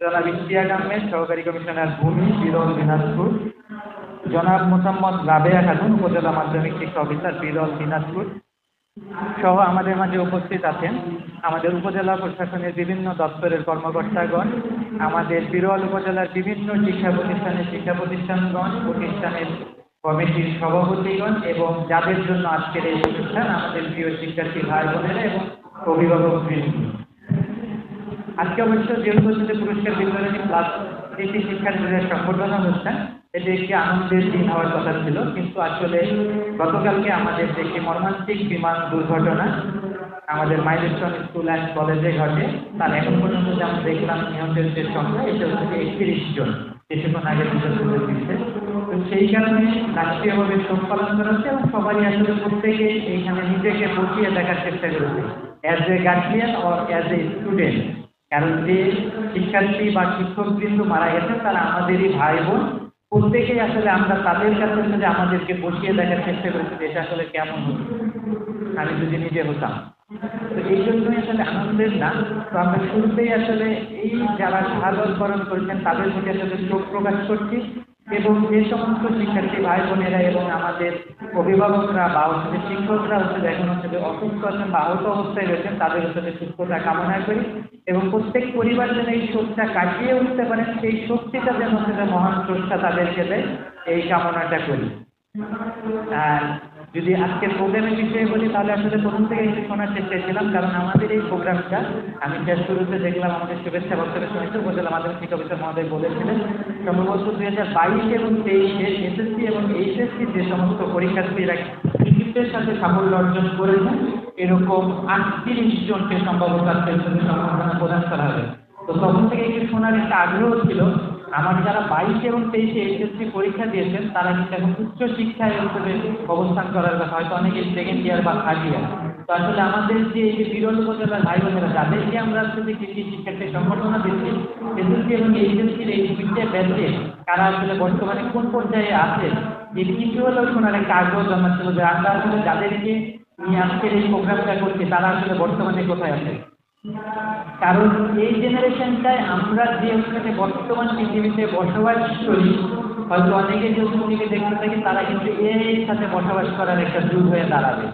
জনাব ইশতিয়াক আহমেদ, সহকারী কমিশনার ভূমি, বিরল, দিনাজপুর। জনাব মোসাম্মদ রাবেয়া খাতুন, উপজেলা মাধ্যমিক শিক্ষা অফিসার, বিরল, দিনাজপুর সহ আমাদের মাঝে উপস্থিত আছেন আমাদের উপজেলা প্রশাসনের বিভিন্ন দপ্তরের কর্মকর্তাগণ, আমাদের বিরল উপজেলার বিভিন্ন শিক্ষা প্রতিষ্ঠানগণ, প্রতিষ্ঠানের কমিটির সভাপতিগণ এবং যাদের জন্য আজকের এই অনুষ্ঠান, আমাদের প্রিয় শিক্ষার্থী ভাই বোনেরা এবং অভিভাবক বৃন্দ। আজকে অবশ্য যেহেতু পুরস্কার বিতরণী প্লাস কৃষি শিক্ষার্থীদের সংবর্ধনা অনুষ্ঠান, এটি একটি আনন্দের দিন হওয়ার কথা ছিল, কিন্তু আসলে গতকালকে আমাদের যে একটি মর্মান্তিক বিমান দুর্ঘটনা আমাদের মাইলস্টোন স্কুল অ্যান্ড কলেজে ঘটে, তার এখন পর্যন্ত যে আমরা দেখলাম নিহতের যে সংখ্যা, এটা হচ্ছে 31 জন, কিছুক্ষণ আগে দিচ্ছে। তো সেই কারণে রাষ্ট্রীয়ভাবে শোক পালন করা হচ্ছে এবং সবাই আসলে প্রত্যেকে এইখানে নিজেকে বসিয়ে দেখার চেষ্টা করেছে as a guardian or as a student. কারণ যে শিক্ষার্থী বা শিক্ষকবৃন্দ মারা গেছেন তারা আমাদেরই ভাই বোন, প্রত্যেকেই আসলে আমরা তাদের কাছে যে আমাদেরকে বসিয়ে দেখার চেষ্টা করেছি যে এটা আসলে কেমন হতো আমি যদি নিজে হতাম। তো এই জন্যই আসলে আনন্দের না, তো আমরা শুরুতেই আসলে এই যারা শাহাদত বরণ করেছেন তাদের প্রতি আসলে শোক প্রকাশ করছি এবং যে সমস্ত শিক্ষার্থী ভাই বোনেরা এবং আমাদের অভিভাবকরা বা হচ্ছে শিক্ষকরা হচ্ছে এখন হচ্ছে অসুস্থ আছেন বা আহত অবস্থায় রয়েছেন তাদের হচ্ছে সুস্থতা কামনা করি এবং প্রত্যেক পরিবার যেন এই শোকটা কাটিয়ে উঠতে পারেন, সেই শক্তিটা যেন হচ্ছে মহান স্রষ্টা তাদেরকে দেয়, এই কামনাটা করি। আর যদি আজকের প্রোগ্রামের বিষয়ে বলি তাহলে আসলে প্রথম থেকে একটু শোনার চেষ্টা ছিলাম, কারণ আমাদের এই প্রোগ্রামটা আমি শেষ শুরুতে দেখলাম আমাদের শুভেচ্ছা বক্তব্য শুনেছি উপজেলা মাধ্যমিক শিক্ষা অফিসার মহোদয় বলেছিলেন সম্ভবত 2022 এবং 23-এ এসএসসি এবং এইচএসসি যে সমস্ত পরীক্ষার্থীরা কৃতিত্বের সাথে সাফল্য অর্জন করেছেন এরকম 38 জনকে সম্ভবত আজকের সাথে সম্বর্ধনা প্রদান করা হবে। তো তখন থেকে একটু শোনার একটা আগ্রহ ছিল। আমার যারা 22 এবং 23-এ এইচএসসি পরীক্ষা দিয়েছেন তারা কিন্তু এখন উচ্চ শিক্ষায় অবস্থান করার কথা, হয়তো অনেকে সেকেন্ড ইয়ার বা থার্ড ইয়ার। তো আসলে আমাদের যে এই যে বিরল উপজেলার ভাই বোনেরা যাদেরকে আমরা আসলে কৃষি শিক্ষার্থী সংগঠনা দিচ্ছি, এসএসসি এবং এইচএসসির এই দুইটা ব্যাচে কারা আসলে বর্তমানে কোন পর্যায়ে আছে এটি কিছু হলেও শোনার একটা আগ্রহ জন্মাচ্ছিল যে আমরা আসলে যাদেরকে নিয়ে আজকের এই প্রোগ্রামটা করছি তারা আসলে বর্তমানে কোথায় আছে। কারণ এই জেনারেশনটায় আমরা যে হচ্ছে বর্তমান পৃথিবীতে বসবাস করি, হয়তো অনেকে যখন থেকে দেখতে থাকি তারা কিন্তু এর সাথে বসবাস করার একটা যুগ হয়ে দাঁড়াবে।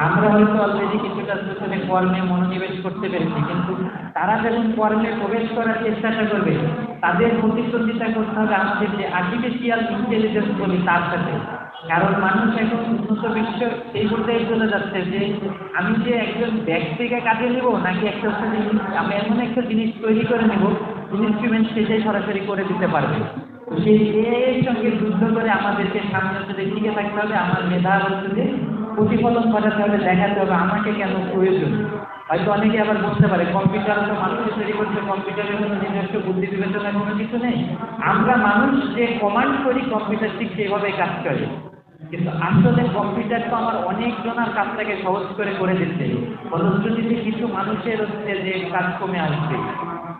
আমরা হয়তো অলরেডি কিছুটা সাথে কর্মে মনোনিবেশ করতে পেরেছি, কিন্তু তারা যখন কর্মে প্রবেশ করার চেষ্টাটা করবে তাদের প্রতিদ্বন্দ্বিতা করতে হবে আমাদের যে আর্টিফিশিয়াল ইন্টেলিজেন্স বলি তার সাথে। কারণ মানুষ এখন উন্নত বিশ্ব এই পর্যায়ে চলে যাচ্ছে যে আমি যে একজন ব্যক্তিকে কাজে নেব নাকি একটা জিনিস আমি এমন একটা জিনিস তৈরি করে নেব ইনস্ট্রুমেন্ট সেটাই সরাসরি করে দিতে পারবে। তো সেই এর সঙ্গে যুদ্ধ করে আমাদেরকে সামনে হচ্ছে টিকে থাকতে হবে, আমার মেধা হচ্ছে যে প্রতিফলন ঘটাতে হবে, দেখাতে হবে আমাকে কেন প্রয়োজন। হয়তো অনেকে আবার বলতে পারে কম্পিউটার তো মানুষ তৈরি করছে, কম্পিউটারের কোনো নিজস্ব বুদ্ধি বিবেচনার কোনো কিছু নেই, আমরা মানুষ যে কমান্ড করি কম্পিউটার ঠিক সেভাবেই কাজ করে। কিন্তু আসলে কম্পিউটার তো আমার অনেকজনের কাজটাকে সহজ করে দিচ্ছে, ফলশ্রুতিতে কিছু মানুষের হচ্ছে যে কাজ কমে আসবে।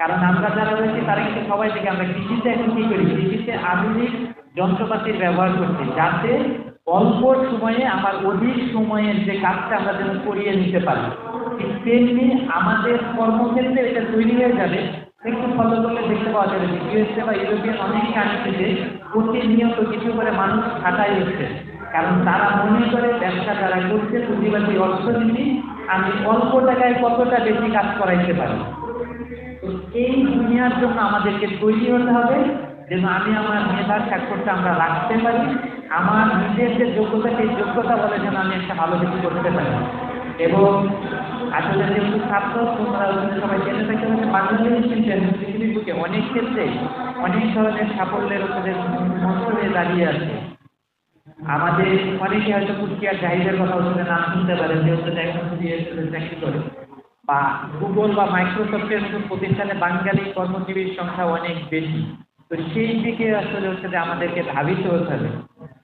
কারণ আমরা যারা রয়েছি তারা কিন্তু সবাই থেকে আমরা কৃষিতে এখন কী করি, কৃষিতে আধুনিক যন্ত্রপাতির ব্যবহার করছি যাতে অল্প সময়ে আমার অধিক সময়ের যে কাজটা আমরা যেন করিয়ে নিতে পারি। ঠিক তেমনি আমাদের কর্মক্ষেত্রে এটা তৈরি হয়ে যাবে। একটু ফলো করলে দেখতে পাওয়া যাবে যে ইউএসএ বা ইউরোপিয়ান অনেক কান্ট্রিতে প্রতিনিয়ত কিছু করে মানুষ খাটাই হচ্ছে, কারণ তারা মনে করে ব্যবসা যারা করছে পুঁজিবাদী অর্থনীতি আমি অল্প টাকায় কতটা বেশি কাজ করাইতে পারি। তো এই দুনিয়ার জন্য আমাদেরকে তৈরি হতে হবে যেন আমি আমার মেধার স্বাক্ষরটা আমরা রাখতে পারি, আমার নিজের যে যোগ্যতা সেই যোগ্যতা বলে যেন আমি একটা ভালো কিছু করতে পারি। এবং আসলে যেহেতু ছাত্র তোমরা সবাই জেনে থাকতে হবে বাংলাদেশ পৃথিবীর বুকে অনেক ক্ষেত্রে অনেক ধরনের সাফল্যের উপরে মন্ত্র হয়ে দাঁড়িয়ে আছে। আমাদের অনেকে হয়তো কুষ্টিয়ার জাহিদের কথা হচ্ছে নাম শুনতে পারেন, যে হচ্ছে চাকরি করে, বা গুগল বা মাইক্রোসফটের মতো প্রতিষ্ঠানে বাঙালি কর্মজীবীর সংখ্যা অনেক বেশি। তো সেই দিকে আসলে হচ্ছে যে আমাদেরকে ধাবিত হতে হবে।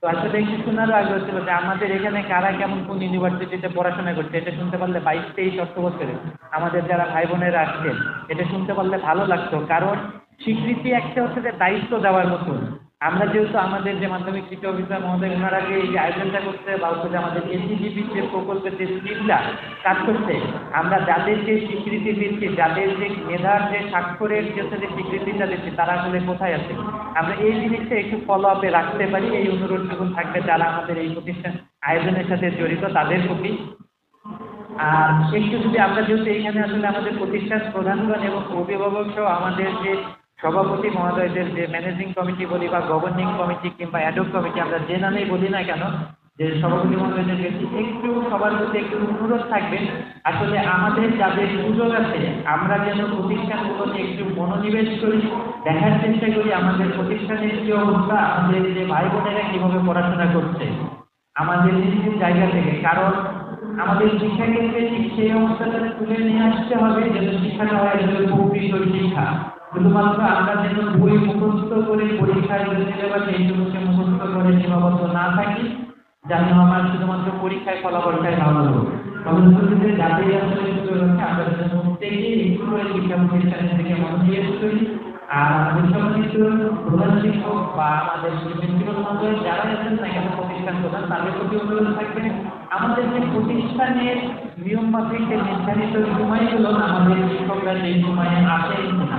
তো আসলে একটু শোনারও আগ্রহ ছিল যে আমাদের এখানে কারা কেমন কোন ইউনিভার্সিটিতে পড়াশোনা করছে, এটা শুনতে পারলে 22-23 অর্থবছরে আমাদের যারা ভাই বোনেরা আসছেন এটা শুনতে পারলে ভালো লাগতো। কারণ স্বীকৃতি একটা হচ্ছে যে দায়িত্ব দেওয়ার মতন, আমরা যেহেতু আমাদের যে মাধ্যমিক শিক্ষা অফিসার মহোদয় ওনারা যে এই যে আয়োজনটা করছে বা হচ্ছে যে আমাদের এসিজিপির যে প্রকল্পের যে স্কিমটা কাজ করছে, আমরা যাদের যে স্বীকৃতি দিচ্ছি, যাদের যে মেধার যে স্বাক্ষরের যে হচ্ছে যে স্বীকৃতিটা দিচ্ছি, তারা আসলে কোথায় আছে, আমরা এই জিনিসটা একটু ফলো আপে রাখতে পারি, এই অনুরোধটুকু থাকবে যারা আমাদের এই প্রতিষ্ঠান আয়োজনের সাথে জড়িত তাদের প্রতি। আর একটু যদি আমরা যেহেতু এইখানে আসলে আমাদের প্রতিষ্ঠান প্রধানগণ এবং অভিভাবক সহ আমাদের যে সভাপতি মহোদয়দের যে ম্যানেজিং কমিটি বলি বা গভর্নিং কমিটি কিংবা অ্যাডহক কমিটি আমরা যে নামেই বলি না কেন, যে সভাপতি মহোদয়দের বেশি একটু সবার প্রতি একটু অনুরোধ থাকবে, আসলে আমাদের যাদের সুযোগ আছে আমরা যেন প্রতিষ্ঠানগুলোতে একটু মনোনিবেশ করি, দেখার চেষ্টা করি আমাদের প্রতিষ্ঠানের কি অবস্থা, আমাদের যে ভাই বোনেরা কিভাবে পড়াশোনা করছে আমাদের নিজ নিজ জায়গা থেকে। কারণ আমাদের শিক্ষাক্ষেত্রে ঠিক সেই অবস্থাটা তুলে নিয়ে আসতে হবে যেন শিক্ষাটা হয় আসলে প্রকৃত শিক্ষা। শুধুমাত্র আমরা যেন বই মুখস্থ করে পরীক্ষায় সিলেবাস এইগুলোকে মুখস্থ করে সীমাবদ্ধ না থাকি, যেন আমার শুধুমাত্র পরীক্ষায় ফলাফলটাই ভালো হবে। তবে যাদের আসলে সুযোগ আছে আমরা যেন প্রত্যেকেই একটু করে শিক্ষা প্রতিষ্ঠানের থেকে মনোনিবেশ করি। আর আমাদের সম্মানিত প্রধান শিক্ষক বা আমাদের প্রিন্সিপাল মহোদয় যারা আছেন না কেন প্রতিষ্ঠান প্রধান, তাদের প্রতি অনুরোধ থাকবে আমাদের যে প্রতিষ্ঠানের নিয়ম মাফিক যে নির্ধারিত সময়গুলো আমাদের শিক্ষকরা সেই সময়ে আসে কিনা,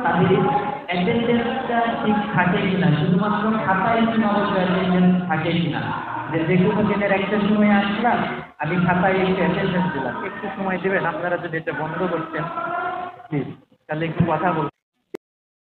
তাদের অ্যাটেন্ডেন্সটা ঠিক থাকে কিনা, শুধুমাত্র খাতায় সীমাবদ্ধ অ্যাটেন্ডেন্স থাকে কিনা, যে কোনো দিনের একটা সময় আসলাম আমি খাতায় একটু অ্যাটেন্ডেন্স দিলাম, একটু সময় দেবেন আপনারা যদি এটা বন্ধ করতেন প্লিজ, তাহলে একটু কথা বলবেন।